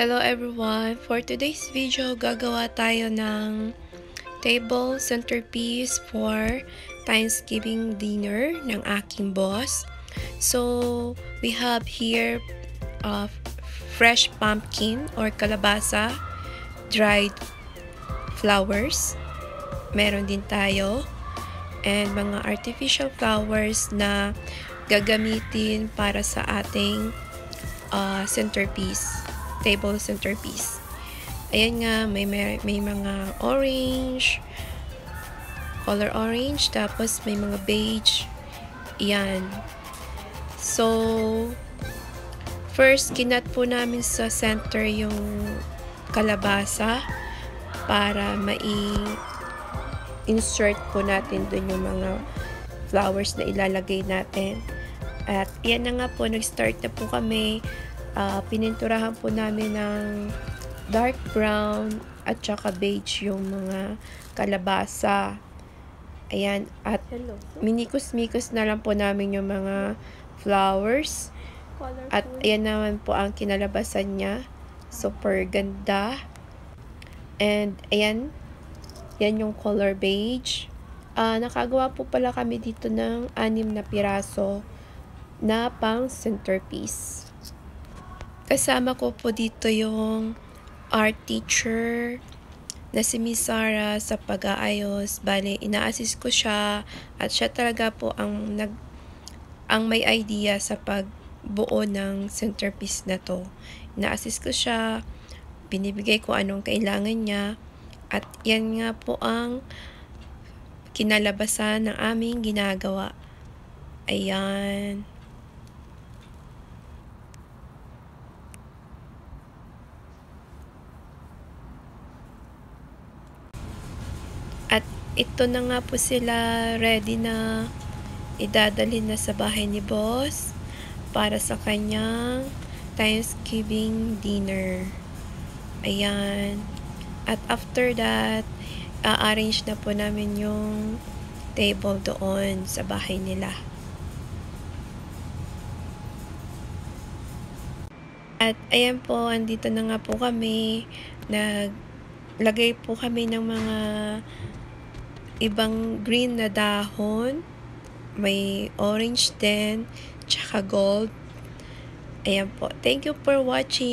Hello everyone! For today's video, gagawa tayo ng table centerpiece for Thanksgiving dinner ng aking boss. So, we have here fresh pumpkin or kalabasa, dried flowers. Meron din tayo. And mga artificial flowers na gagamitin para sa ating centerpiece. Table centerpiece. Ayan nga, may mga orange, color orange, tapos may mga beige. Ayan. So, first, kinat po namin sa center yung kalabasa para mai-insert po natin dun yung mga flowers na ilalagay natin. At yan na nga po, nag-start na po kami. Pininturahan po namin ng dark brown at saka beige yung mga kalabasa. Ayan, at minikos-mikos na lang po namin yung mga flowers. At ayan naman po ang kinalabasan niya. Super ganda. And ayan, yan yung color beige. Nakagawa po pala kami dito ng 6 na piraso na pang centerpiece. Kasama ko po dito yung art teacher na si Miss Sarah sa pag-aayos. Bale, ina-assist ko siya at siya talaga po ang may idea sa pagbuo ng centerpiece na to. Ina-assist ko siya, binibigay ko anong kailangan niya, at yan nga po ang kinalabasan ng aming ginagawa. Ayan. At ito na nga po sila, ready na idadalhin na sa bahay ni boss para sa kanyang Thanksgiving dinner. Ayan. At after that, a-arrange na po namin yung table doon sa bahay nila. At ayan po, andito na nga po kami. Naglagay po kami ng mga ibang green na dahon. May orange din, tsaka gold. Ayan po. Thank you for watching.